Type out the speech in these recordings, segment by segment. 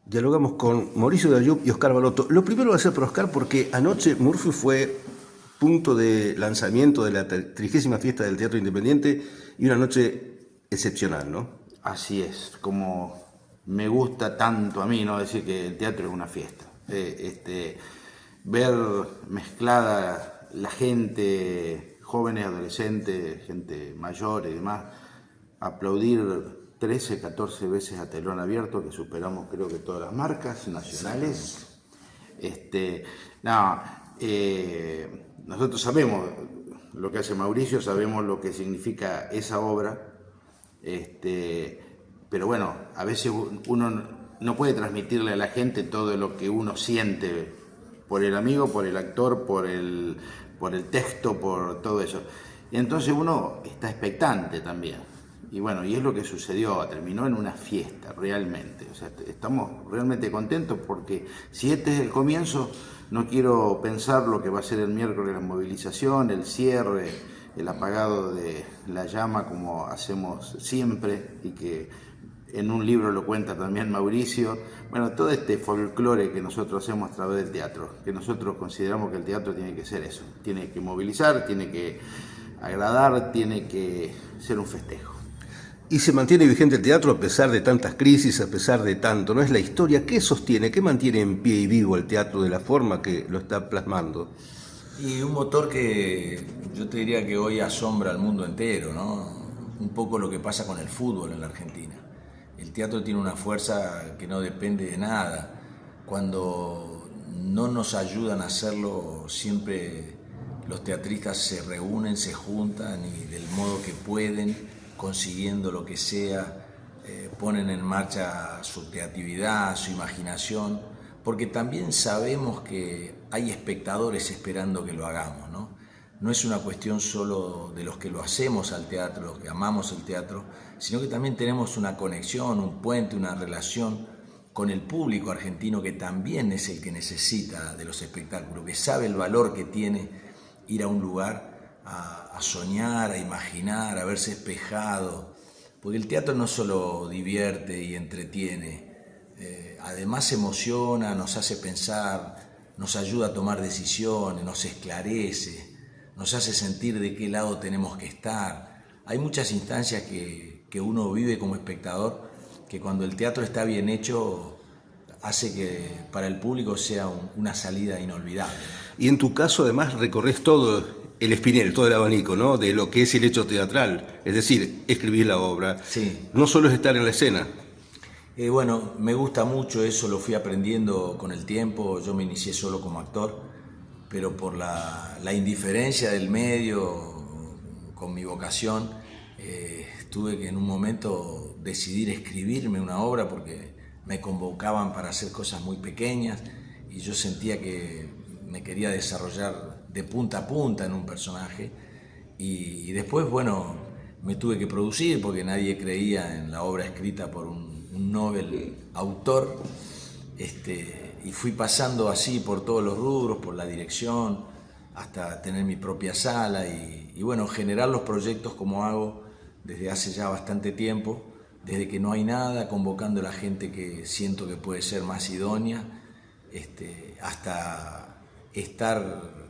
Dialogamos con Mauricio Dayub y Oscar Balotto. Lo primero va a ser por Oscar porque anoche Murphy fue punto de lanzamiento de la 30ª fiesta del Teatro Independiente y una noche excepcional, ¿no? Así es, como me gusta tanto a mí, ¿no? Decir que el teatro es una fiesta. Ver mezclada la gente, jóvenes, adolescentes, gente mayor y demás, aplaudir 13, 14 veces a telón abierto, que superamos creo que todas las marcas nacionales. No, nosotros sabemos lo que hace Mauricio, sabemos lo que significa esa obra, pero bueno, a veces uno no puede transmitirle a la gente todo lo que uno siente por el amigo, por el actor, por el texto, por todo eso. Y entonces uno está expectante también. Y bueno, y es lo que sucedió, terminó en una fiesta, realmente. O sea, estamos realmente contentos porque si este es el comienzo, no quiero pensar lo que va a ser el miércoles la movilización, el cierre, el apagado de la llama como hacemos siempre y que en un libro lo cuenta también Mauricio. Bueno, todo este folclore que nosotros hacemos a través del teatro, que nosotros consideramos que el teatro tiene que ser eso, tiene que movilizar, tiene que agradar, tiene que ser un festejo. Y se mantiene vigente el teatro a pesar de tantas crisis, a pesar de tanto. ¿No es la historia? ¿Qué sostiene? ¿Qué mantiene en pie y vivo el teatro de la forma que lo está plasmando? Y un motor que yo te diría que hoy asombra al mundo entero, ¿no? Un poco lo que pasa con el fútbol en la Argentina. El teatro tiene una fuerza que no depende de nada. Cuando no nos ayudan a hacerlo, siempre los teatristas se reúnen, se juntan y del modo que pueden, consiguiendo lo que sea, ponen en marcha su creatividad, su imaginación, porque también sabemos que hay espectadores esperando que lo hagamos, ¿no? No es una cuestión solo de los que lo hacemos al teatro, los que amamos el teatro, sino que también tenemos una conexión, un puente, una relación con el público argentino que también es el que necesita de los espectáculos, que sabe el valor que tiene ir a un lugar a soñar, a imaginar, a verse espejado, porque el teatro no solo divierte y entretiene, además emociona, nos hace pensar, nos ayuda a tomar decisiones, nos esclarece, nos hace sentir de qué lado tenemos que estar. Hay muchas instancias que uno vive como espectador, que cuando el teatro está bien hecho, hace que para el público sea una salida inolvidable. Y en tu caso, además, recorres todo el espinel, todo el abanico, ¿no? De lo que es el hecho teatral, es decir, escribir la obra. Sí. No solo es estar en la escena. Bueno, me gusta mucho eso, lo fui aprendiendo con el tiempo. Yo me inicié solo como actor, pero por la indiferencia del medio, con mi vocación, tuve que en un momento decidir escribirme una obra porque me convocaban para hacer cosas muy pequeñas y yo sentía que me quería desarrollar de punta a punta en un personaje y después, bueno, me tuve que producir porque nadie creía en la obra escrita por un Nobel autor, y fui pasando así por todos los rubros, por la dirección, hasta tener mi propia sala y bueno, generar los proyectos como hago desde hace ya bastante tiempo, desde que no hay nada, convocando a la gente que siento que puede ser más idónea, hasta estar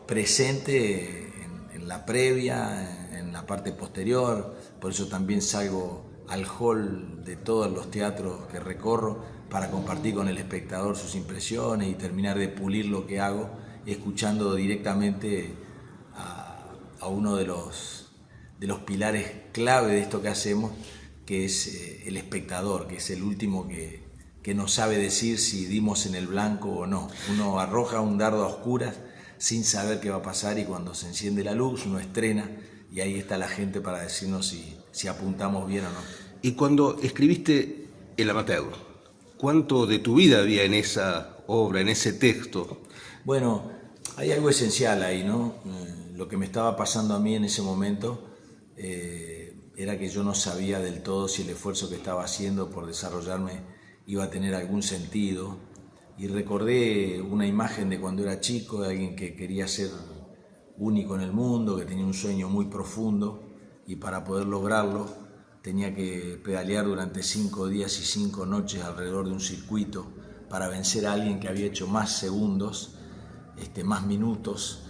presente en la previa, en la parte posterior. Por eso también salgo al hall de todos los teatros que recorro para compartir con el espectador sus impresiones y terminar de pulir lo que hago, escuchando directamente a uno de los pilares clave de esto que hacemos, que es el espectador, que es el último que no sabe decir si dimos en el blanco o no. Uno arroja un dardo a oscuras sin saber qué va a pasar y cuando se enciende la luz uno estrena y ahí está la gente para decirnos si apuntamos bien o no. Y cuando escribiste El Amateur, ¿cuánto de tu vida había en esa obra, en ese texto? Bueno, hay algo esencial ahí, ¿no? Lo que me estaba pasando a mí en ese momento era que yo no sabía del todo si el esfuerzo que estaba haciendo por desarrollarme iba a tener algún sentido. Y recordé una imagen de cuando era chico, de alguien que quería ser único en el mundo, que tenía un sueño muy profundo y para poder lograrlo tenía que pedalear durante 5 días y 5 noches alrededor de un circuito para vencer a alguien que había hecho más segundos, más minutos,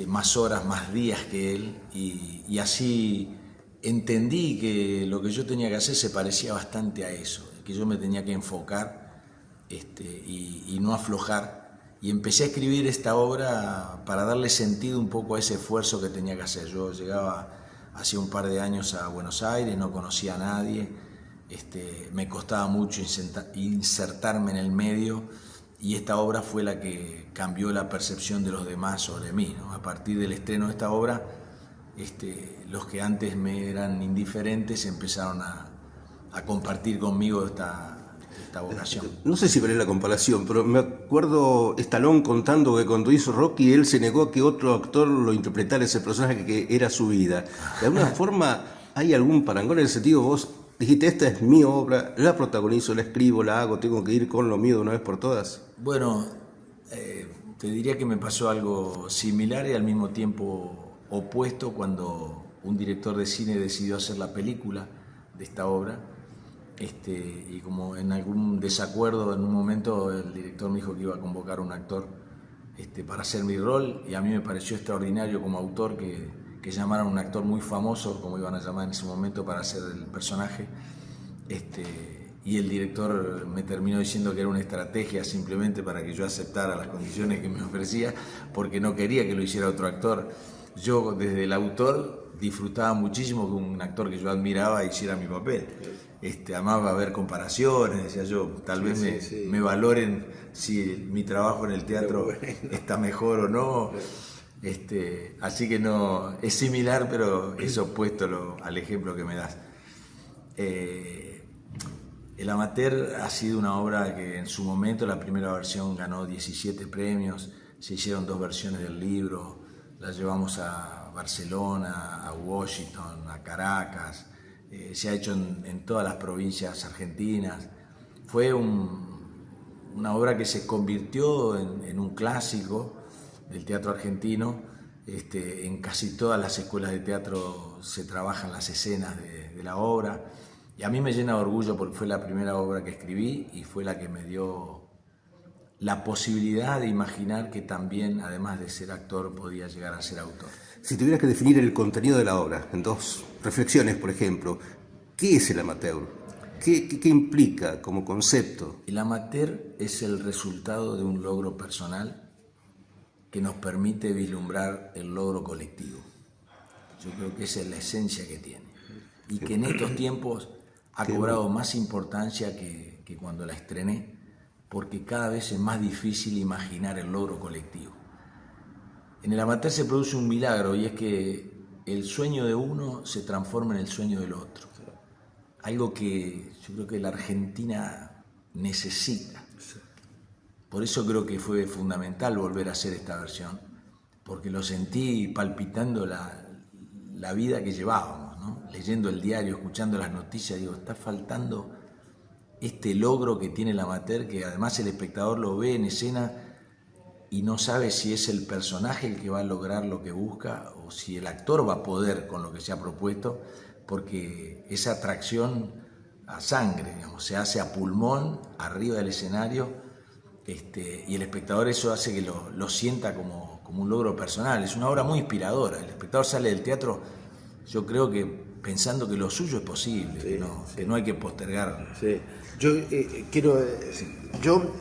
más horas, más días que él, y así entendí que lo que yo tenía que hacer se parecía bastante a eso, que yo me tenía que enfocar y no aflojar, y empecé a escribir esta obra para darle sentido un poco a ese esfuerzo que tenía que hacer. Yo llegaba hace un par de años a Buenos Aires, no conocía a nadie, me costaba mucho insertarme en el medio, y esta obra fue la que cambió la percepción de los demás sobre mí, ¿no? A partir del estreno de esta obra, los que antes me eran indiferentes empezaron a compartir conmigo esta vocación. No sé si vale la comparación, pero me acuerdo Stallone contando que cuando hizo Rocky él se negó a que otro actor lo interpretara ese personaje que era su vida. De alguna forma hay algún parangón en el sentido, vos dijiste, esta es mi obra, la protagonizo, la escribo, la hago, tengo que ir con lo mío de una vez por todas. Bueno, te diría que me pasó algo similar y al mismo tiempo opuesto cuando un director de cine decidió hacer la película de esta obra, y como en algún desacuerdo en un momento el director me dijo que iba a convocar a un actor para hacer mi rol, y a mí me pareció extraordinario como autor que llamaran a un actor muy famoso, como iban a llamar en ese momento, para hacer el personaje, y el director me terminó diciendo que era una estrategia simplemente para que yo aceptara las condiciones que me ofrecía, porque no quería que lo hiciera otro actor. Yo desde el autor disfrutaba muchísimo que un actor que yo admiraba hiciera mi papel. Amaba ver comparaciones, decía yo, tal vez me valoren si mi trabajo en el teatro está mejor o no. Así que no, es similar, pero es opuesto al ejemplo que me das. El Amateur ha sido una obra que en su momento, la primera versión ganó 17 premios, se hicieron 2 versiones del libro, la llevamos a Barcelona, a Washington, a Caracas, se ha hecho en todas las provincias argentinas. Fue una obra que se convirtió en un clásico del teatro argentino. En casi todas las escuelas de teatro se trabajan las escenas de la obra, y a mí me llena de orgullo porque fue la primera obra que escribí y fue la que me dio la posibilidad de imaginar que también, además de ser actor, podía llegar a ser autor. Si tuvieras que definir el contenido de la obra en 2 reflexiones, por ejemplo, ¿qué es el amateur? ¿Qué implica como concepto? El amateur es el resultado de un logro personal que nos permite vislumbrar el logro colectivo. Yo creo que esa es la esencia que tiene, y que en estos tiempos ha cobrado más importancia que cuando la estrené, porque cada vez es más difícil imaginar el logro colectivo. En el amateur se produce un milagro, y es que el sueño de uno se transforma en el sueño del otro. Algo que yo creo que la Argentina necesita. Por eso creo que fue fundamental volver a hacer esta versión, porque lo sentí palpitando la vida que llevábamos, ¿no? Leyendo el diario, escuchando las noticias, digo, está faltando este logro que tiene el amateur, que además el espectador lo ve en escena y no sabe si es el personaje el que va a lograr lo que busca o si el actor va a poder con lo que se ha propuesto, porque esa atracción a sangre, digamos, se hace a pulmón arriba del escenario, y el espectador eso hace que lo sienta como un logro personal. Es una obra muy inspiradora. El espectador sale del teatro, yo creo que pensando que lo suyo es posible, que no hay que postergarlo. Sí. Yo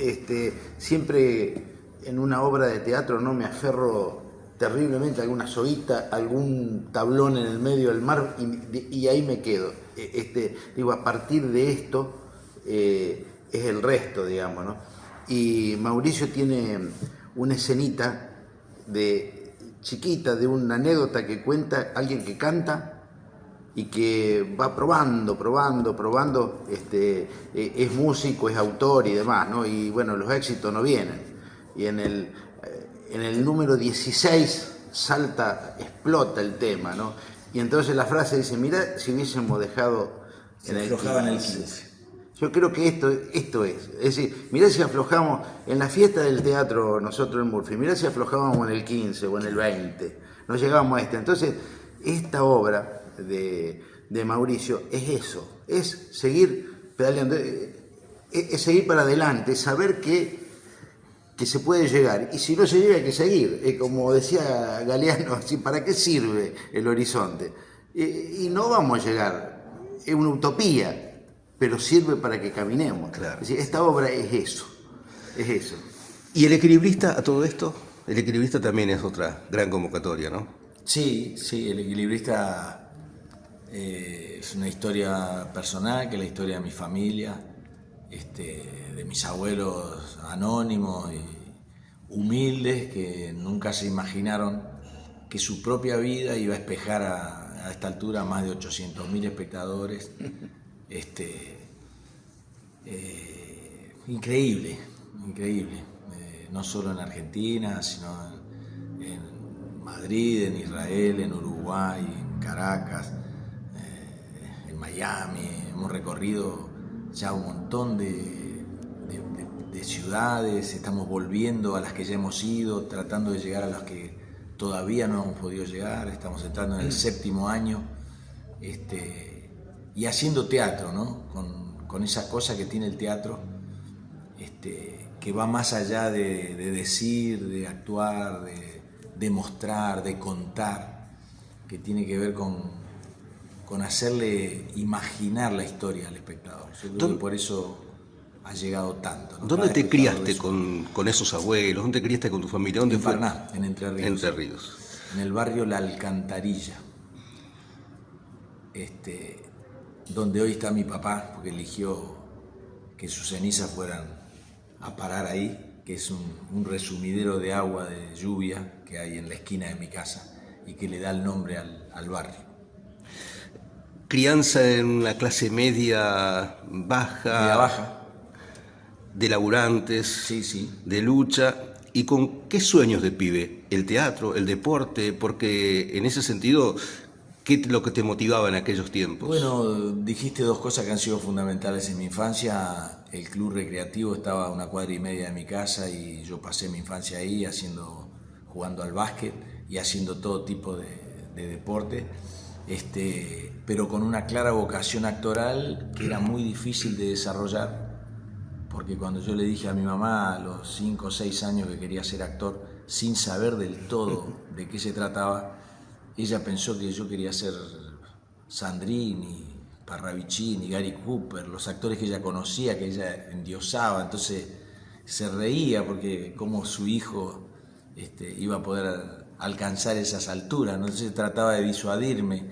siempre en una obra de teatro no me aferro terriblemente a alguna soguita, algún tablón en el medio del mar, y ahí me quedo. Digo, a partir de esto es el resto, digamos, ¿no? Y Mauricio tiene una escenita chiquita de una anécdota que cuenta alguien que canta y que va probando, es músico, es autor y demás, ¿no? Y bueno, los éxitos no vienen. Y en el número 16 explota el tema, ¿no? Y entonces la frase dice, mira si hubiésemos dejado en el 15. Yo creo que esto es decir, mirá si aflojamos en la fiesta del teatro nosotros en Murphy, mirá si aflojábamos en el 15 o en el 20, no llegábamos a Entonces, esta obra de de Mauricio es eso, es seguir pedaleando, es seguir para adelante, es saber que se puede llegar, y si no se llega hay que seguir, como decía Galeano, ¿para qué sirve el horizonte? Y no vamos a llegar, es una utopía, pero sirve para que caminemos. Claro. Es decir, esta obra es eso, es eso. ¿Y el equilibrista a todo esto? El equilibrista también es otra gran convocatoria, ¿no? Sí, el equilibrista es una historia personal, que es la historia de mi familia, de mis abuelos anónimos y humildes que nunca se imaginaron que su propia vida iba a espejar a esta altura a más de 800.000 espectadores. Increíble, no solo en Argentina, sino en Madrid, en Israel, en Uruguay, en Caracas, en Miami. Hemos recorrido ya un montón de ciudades, estamos volviendo a las que ya hemos ido, tratando de llegar a las que todavía no hemos podido llegar, estamos entrando en el 7º año, y haciendo teatro, ¿no? Con esa cosa que tiene el teatro, que va más allá de decir, de actuar, de mostrar, de contar, que tiene que ver con hacerle imaginar la historia al espectador. Yo creo que por eso ha llegado tanto, ¿no? ¿Dónde te criaste con esos abuelos? ¿Dónde te criaste con tu familia? ¿Dónde en fue? Paraná, en Entre Ríos. Entre Ríos. En el barrio La Alcantarilla, donde hoy está mi papá, porque eligió que sus cenizas fueran a parar ahí, que es un resumidero de agua de lluvia que hay en la esquina de mi casa y que le da el nombre al barrio. Crianza en una clase media baja. Media baja. De laburantes, Sí. de lucha. ¿Y con qué sueños de pibe? ¿El teatro, el deporte? Porque en ese sentido, ¿qué es lo que te motivaba en aquellos tiempos? Bueno, dijiste dos cosas que han sido fundamentales en mi infancia. El club recreativo estaba a 1,5 cuadras de mi casa y yo pasé mi infancia ahí jugando al básquet y haciendo todo tipo de deporte, pero con una clara vocación actoral que era muy difícil de desarrollar. Porque cuando yo le dije a mi mamá a los 5 o 6 años que quería ser actor, sin saber del todo de qué se trataba, ella pensó que yo quería ser Sandrini, Parravicini, Gary Cooper, los actores que ella conocía, que ella endiosaba. Entonces se reía porque como su hijo iba a poder alcanzar esas alturas, ¿no? Entonces trataba de disuadirme,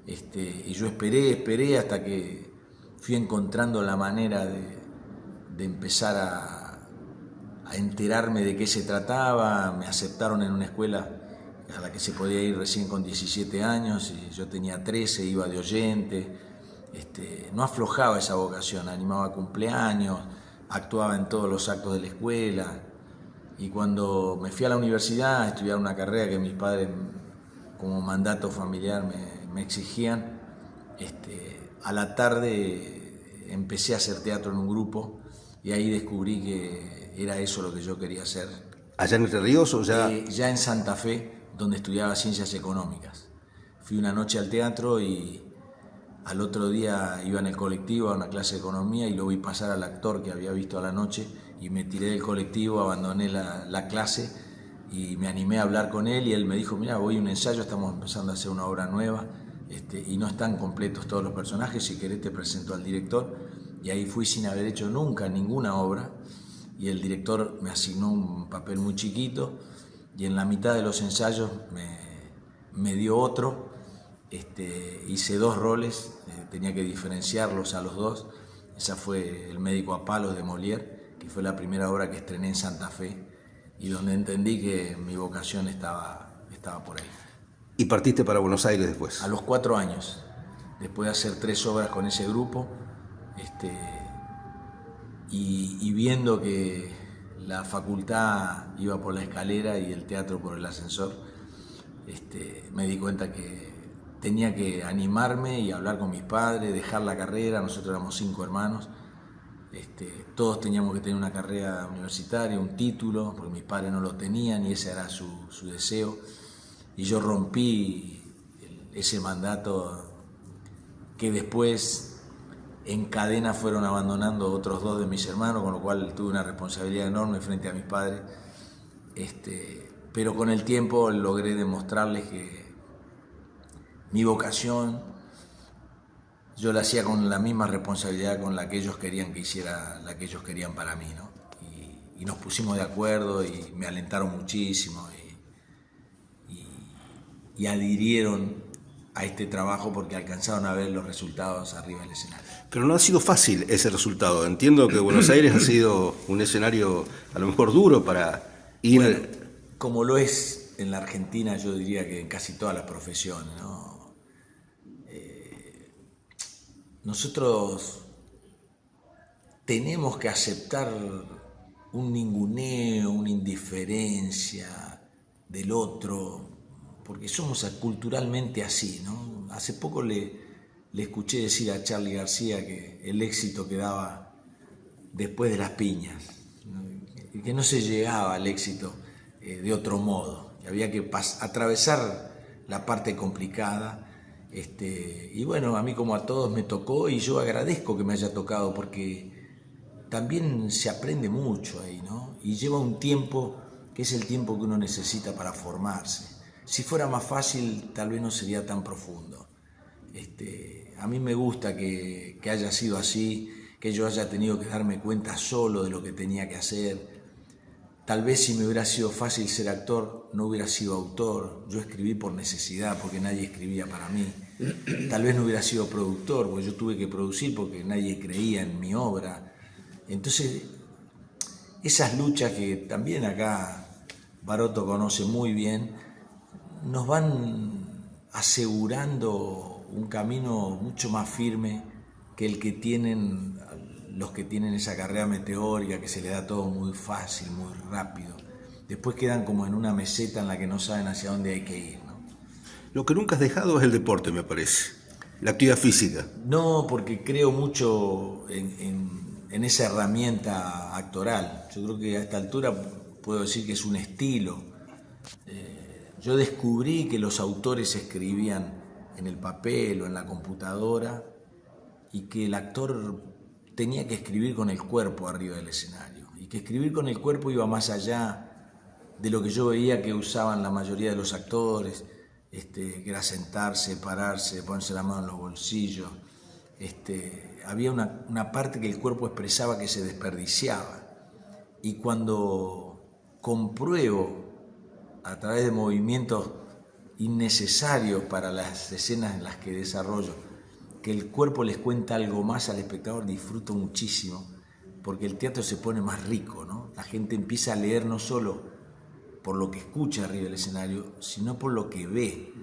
y yo esperé hasta que fui encontrando la manera de empezar a enterarme de qué se trataba. Me aceptaron en una escuela a la que se podía ir recién con 17 años y yo tenía 13, iba de oyente. No aflojaba esa vocación, animaba cumpleaños, actuaba en todos los actos de la escuela, y cuando me fui a la universidad a estudiar una carrera que mis padres como mandato familiar me exigían, a la tarde empecé a hacer teatro en un grupo. Y ahí descubrí que era eso lo que yo quería hacer. ¿Allá en Entre Ríos o ya? Ya en Santa Fe, donde estudiaba Ciencias Económicas. Fui una noche al teatro y al otro día iba en el colectivo a una clase de economía y lo vi pasar al actor que había visto a la noche y me tiré del colectivo, abandoné la clase y me animé a hablar con él y él me dijo, mira, voy a un ensayo, estamos empezando a hacer una obra nueva y no están completos todos los personajes, si querés te presento al director. Y ahí fui sin haber hecho nunca ninguna obra y el director me asignó un papel muy chiquito y en la mitad de los ensayos me dio otro. Hice 2 roles, tenía que diferenciarlos a los 2. Esa fue El médico a palos de Molière, que fue la primera obra que estrené en Santa Fe y donde entendí que mi vocación estaba por ahí. ¿Y partiste para Buenos Aires después? A los 4 años, después de hacer 3 obras con ese grupo, y viendo que la facultad iba por la escalera y el teatro por el ascensor, me di cuenta que tenía que animarme y hablar con mis padres, dejar la carrera. Nosotros éramos 5 hermanos, todos teníamos que tener una carrera universitaria, un título, porque mis padres no lo tenían y ese era su deseo. Y yo rompí ese mandato que después en cadena fueron abandonando otros 2 de mis hermanos, con lo cual tuve una responsabilidad enorme frente a mis padres. Pero con el tiempo logré demostrarles que mi vocación yo la hacía con la misma responsabilidad con la que ellos querían que hiciera, la que ellos querían para mí, ¿no? Y nos pusimos de acuerdo y me alentaron muchísimo y adhirieron a este trabajo porque alcanzaron a ver los resultados arriba del escenario. Pero no ha sido fácil ese resultado. Entiendo que Buenos Aires ha sido un escenario a lo mejor duro para ir... Bueno, como lo es en la Argentina, yo diría que en casi todas las profesiones, ¿no? Nosotros tenemos que aceptar un ninguneo, una indiferencia del otro, porque somos culturalmente así, ¿no? Hace poco le escuché decir a Charly García que el éxito quedaba después de las piñas, ¿no? Y que no se llegaba al éxito de otro modo, que había que atravesar la parte complicada. Y bueno, a mí como a todos me tocó y yo agradezco que me haya tocado porque también se aprende mucho ahí, ¿no? Y lleva un tiempo que es el tiempo que uno necesita para formarse. Si fuera más fácil, tal vez no sería tan profundo. A mí me gusta que haya sido así, que yo haya tenido que darme cuenta solo de lo que tenía que hacer. Tal vez si me hubiera sido fácil ser actor, no hubiera sido autor. Yo escribí por necesidad, porque nadie escribía para mí. Tal vez no hubiera sido productor, porque yo tuve que producir porque nadie creía en mi obra. Entonces, esas luchas que también acá Baroto conoce muy bien, nos van asegurando un camino mucho más firme que el que tienen los que tienen esa carrera meteórica, que se les da todo muy fácil, muy rápido. Después quedan como en una meseta en la que no saben hacia dónde hay que ir, ¿no? Lo que nunca has dejado es el deporte, me parece. La actividad física. No, porque creo mucho en esa herramienta actoral. Yo creo que a esta altura puedo decir que es un estilo. Yo descubrí que los autores escribían en el papel o en la computadora y que el actor tenía que escribir con el cuerpo arriba del escenario y que escribir con el cuerpo iba más allá de lo que yo veía que usaban la mayoría de los actores, que era sentarse, pararse, ponerse la mano en los bolsillos. Había una parte que el cuerpo expresaba que se desperdiciaba y cuando compruebo a través de movimientos innecesarios para las escenas en las que desarrollo que el cuerpo les cuenta algo más al espectador, disfruto muchísimo, porque el teatro se pone más rico, ¿no? La gente empieza a leer no solo por lo que escucha arriba del escenario, sino por lo que ve,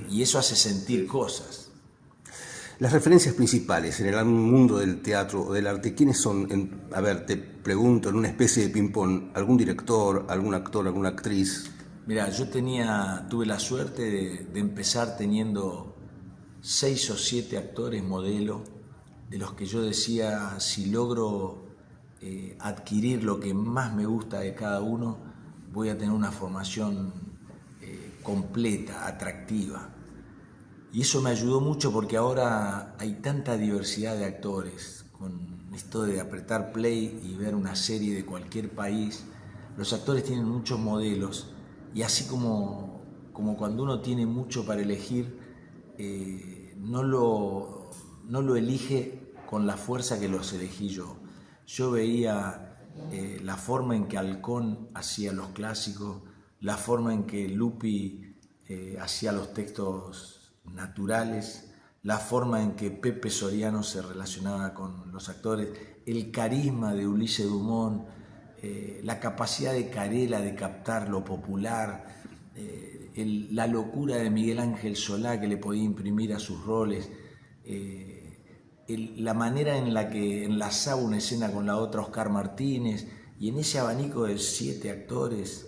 y eso hace sentir cosas. Las referencias principales en el mundo del teatro o del arte, ¿quiénes son? A ver, te pregunto, en una especie de ping-pong, ¿algún director, algún actor, alguna actriz? Mira, yo tuve la suerte de empezar teniendo 6 o 7 actores modelo, de los que yo decía, si logro adquirir lo que más me gusta de cada uno, voy a tener una formación completa, atractiva. Y eso me ayudó mucho porque ahora hay tanta diversidad de actores, con esto de apretar play y ver una serie de cualquier país. Los actores tienen muchos modelos y así como cuando uno tiene mucho para elegir, no lo elige con la fuerza que los elegí yo. Yo veía la forma en que Halcón hacía los clásicos, la forma en que Lupi hacía los textos naturales, la forma en que Pepe Soriano se relacionaba con los actores, el carisma de Ulises Dumont, la capacidad de Carela de captar lo popular, la locura de Miguel Ángel Solá que le podía imprimir a sus roles, la manera en la que enlazaba una escena con la otra Oscar Martínez, y en ese abanico de 7 actores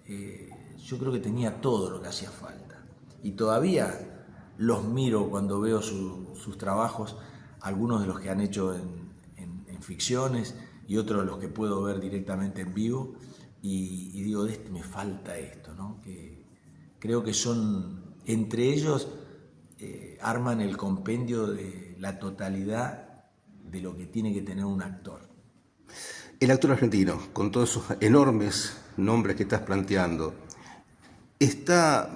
yo creo que tenía todo lo que hacía falta. Y todavía los miro cuando veo sus trabajos, algunos de los que han hecho en ficciones y otros de los que puedo ver directamente en vivo, y digo, me falta esto, ¿no? Que creo que son, entre ellos, arman el compendio de la totalidad de lo que tiene que tener un actor. El actor argentino, con todos esos enormes nombres que estás planteando, ¿está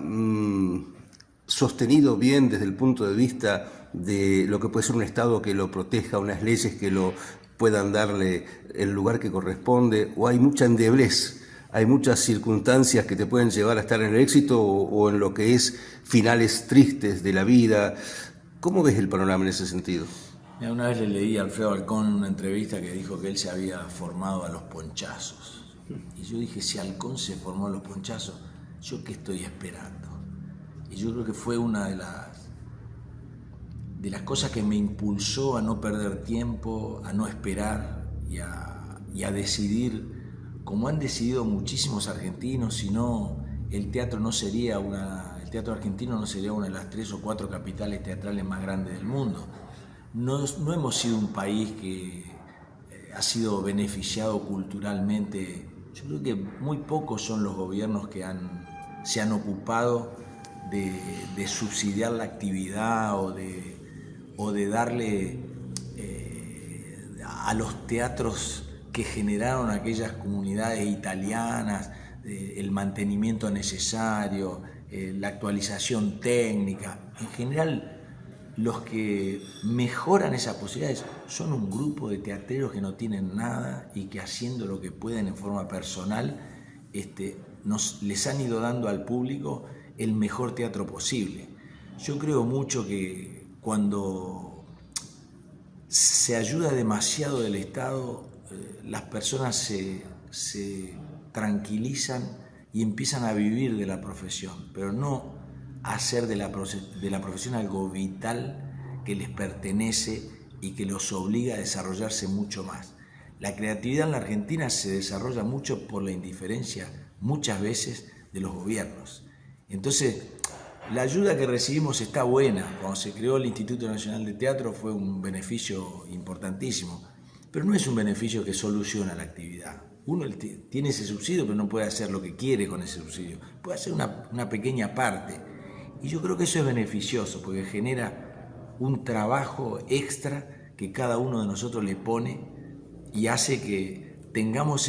sostenido bien desde el punto de vista de lo que puede ser un Estado que lo proteja, unas leyes que lo puedan darle el lugar que corresponde, o hay mucha endeblez, hay muchas circunstancias que te pueden llevar a estar en el éxito o en lo que es finales tristes de la vida? ¿Cómo ves el panorama en ese sentido? Una vez le leí a Alfredo Halcón una entrevista que dijo que él se había formado a los ponchazos. Y yo dije, si Halcón se formó a los ponchazos, ¿yo qué estoy esperando? Y yo creo que fue una de las cosas que me impulsó a no perder tiempo, a no esperar y a decidir, como han decidido muchísimos argentinos, si no, el teatro argentino no sería una de las 3 o 4 capitales teatrales más grandes del mundo. No hemos sido un país que ha sido beneficiado culturalmente. Yo creo que muy pocos son los gobiernos que se han ocupado de subsidiar la actividad o de darle a los teatros que generaron aquellas comunidades italianas el mantenimiento necesario, la actualización técnica. En general, los que mejoran esas posibilidades son un grupo de teatreros que no tienen nada y que, haciendo lo que pueden en forma personal, les han ido dando al público el mejor teatro posible. Yo creo mucho que cuando se ayuda demasiado del Estado, las personas se tranquilizan y empiezan a vivir de la profesión, pero no hacer de la profesión algo vital que les pertenece y que los obliga a desarrollarse mucho más. La creatividad en la Argentina se desarrolla mucho por la indiferencia, muchas veces, de los gobiernos. Entonces, la ayuda que recibimos está buena. Cuando se creó el Instituto Nacional de Teatro fue un beneficio importantísimo, pero no es un beneficio que soluciona la actividad. Uno tiene ese subsidio, pero no puede hacer lo que quiere con ese subsidio. Puede hacer una pequeña parte. Y yo creo que eso es beneficioso, porque genera un trabajo extra que cada uno de nosotros le pone y hace que tengamos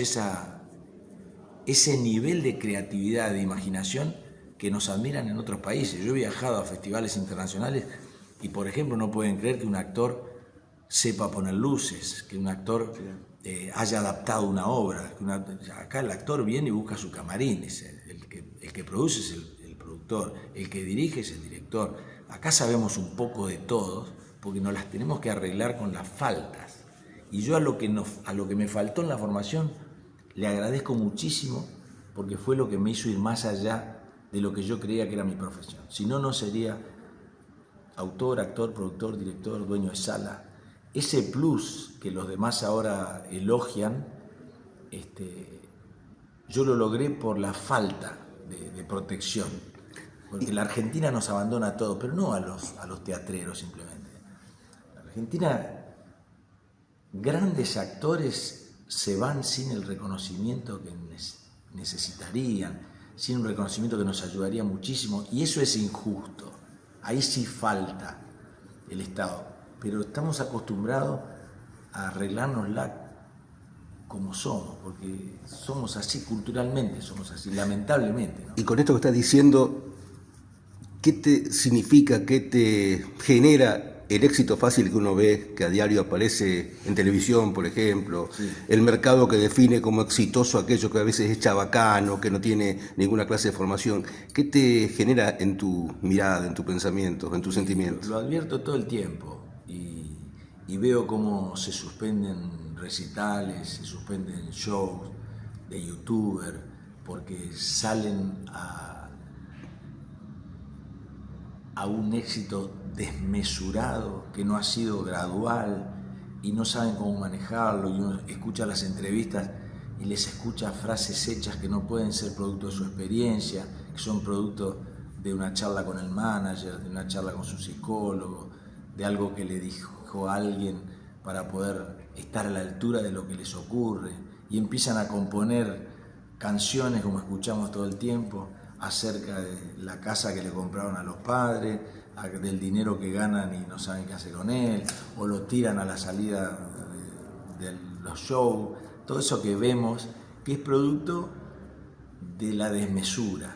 ese nivel de creatividad, de imaginación que nos admiran en otros países. Yo he viajado a festivales internacionales y, por ejemplo, no pueden creer que un actor sepa poner luces, que un actor haya adaptado una obra. Acá el actor viene y busca su camarín, el que produce es el productor, el que dirige es el director. Acá sabemos un poco de todos porque nos las tenemos que arreglar con las faltas. Y yo a lo que me faltó en la formación le agradezco muchísimo, porque fue lo que me hizo ir más allá de lo que yo creía que era mi profesión. Si no, no sería autor, actor, productor, director, dueño de sala. Ese plus que los demás ahora elogian, yo lo logré por la falta de protección. Porque la Argentina nos abandona a todos, pero no a los teatreros simplemente. La Argentina, grandes actores se van sin el reconocimiento que necesitarían, sin un reconocimiento que nos ayudaría muchísimo, y eso es injusto. Ahí sí falta el Estado, pero estamos acostumbrados a arreglárnosla como somos, porque somos así culturalmente, somos así, lamentablemente, ¿no? Y con esto que estás diciendo, ¿qué te significa, qué te genera el éxito fácil que uno ve, que a diario aparece en televisión, por ejemplo? Sí. El mercado que define como exitoso aquello que a veces es chabacano, que no tiene ninguna clase de formación. ¿Qué te genera en tu mirada, en tu pensamiento, en tus sentimientos? Lo advierto todo el tiempo y veo cómo se suspenden recitales, se suspenden shows de youtubers porque salen a un éxito desmesurado, que no ha sido gradual y no saben cómo manejarlo, y uno escucha las entrevistas y les escucha frases hechas que no pueden ser producto de su experiencia, que son producto de una charla con el manager, de una charla con su psicólogo, de algo que le dijo a alguien para poder estar a la altura de lo que les ocurre, y empiezan a componer canciones, como escuchamos todo el tiempo, acerca de la casa que le compraron a los padres, del dinero que ganan y no saben qué hacer con él, o lo tiran a la salida de los shows, todo eso que vemos, que es producto de la desmesura,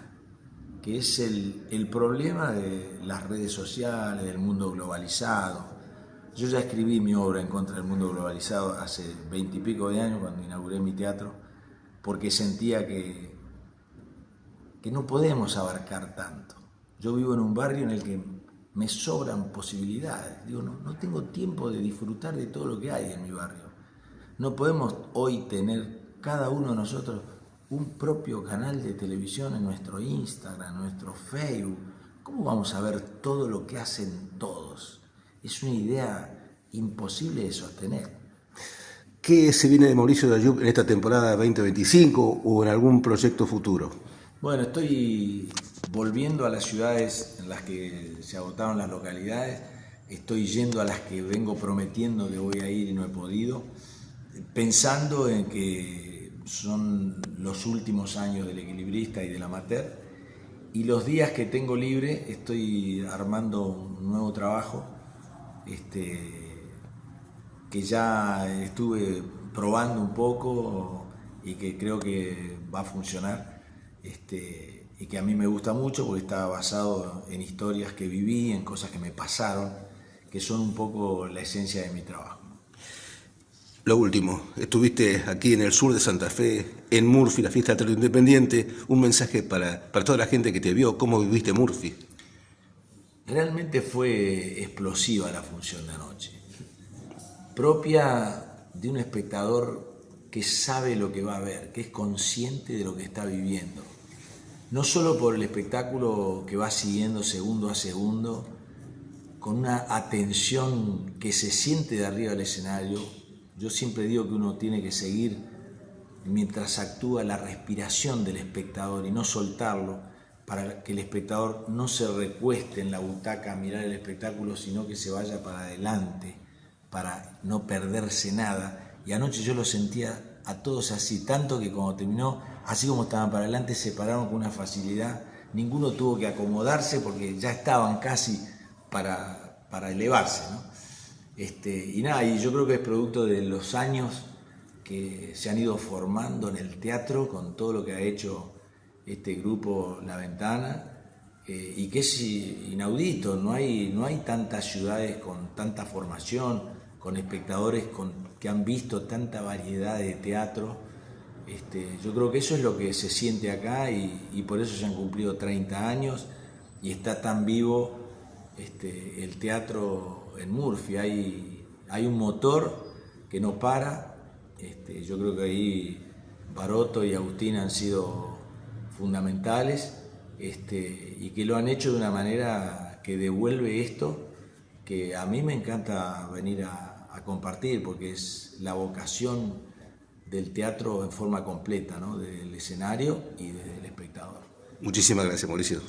que es el problema de las redes sociales, del mundo globalizado. Yo ya escribí mi obra en contra del mundo globalizado hace 20 y pico de años, cuando inauguré mi teatro, porque sentía que no podemos abarcar tanto. Yo vivo en un barrio en el que me sobran posibilidades. Digo, no tengo tiempo de disfrutar de todo lo que hay en mi barrio. No podemos hoy tener cada uno de nosotros un propio canal de televisión en nuestro Instagram, en nuestro Facebook. ¿Cómo vamos a ver todo lo que hacen todos? Es una idea imposible de sostener. ¿Qué se viene de Mauricio Dayub en esta temporada 2025 o en algún proyecto futuro? Bueno, estoy volviendo a las ciudades en las que se agotaron las localidades, estoy yendo a las que vengo prometiendo que voy a ir y no he podido, pensando en que son los últimos años del Equilibrista y del Amateur, y los días que tengo libre estoy armando un nuevo trabajo que ya estuve probando un poco y que creo que va a funcionar, y que a mí me gusta mucho porque está basado en historias que viví, en cosas que me pasaron, que son un poco la esencia de mi trabajo. Lo último, estuviste aquí en el sur de Santa Fe, en Murphy, la fiesta del teatro independiente. Un mensaje para toda la gente que te vio, ¿cómo viviste Murphy? Realmente fue explosiva la función de anoche, propia de un espectador que sabe lo que va a ver, que es consciente de lo que está viviendo. No solo por el espectáculo que va siguiendo segundo a segundo, con una atención que se siente de arriba del escenario. Yo siempre digo que uno tiene que seguir mientras actúa la respiración del espectador y no soltarlo, para que el espectador no se recueste en la butaca a mirar el espectáculo, sino que se vaya para adelante, para no perderse nada. Y anoche yo lo sentía a todos así, tanto que cuando terminó, así como estaban para adelante, se pararon con una facilidad. Ninguno tuvo que acomodarse porque ya estaban casi para elevarse, ¿no? Y nada, y yo creo que es producto de los años que se han ido formando en el teatro con todo lo que ha hecho este grupo La Ventana, y que es inaudito. No hay tantas ciudades con tanta formación, con espectadores que han visto tanta variedad de teatro. Yo creo que eso es lo que se siente acá, y por eso se han cumplido 30 años y está tan vivo el teatro en Murphy. Hay un motor que no para. Yo creo que ahí Baroto y Agustín han sido fundamentales, y que lo han hecho de una manera que devuelve esto que a mí me encanta venir a compartir, porque es la vocación del teatro en forma completa, ¿no? Del escenario y del espectador. Muchísimas gracias, Mauricio.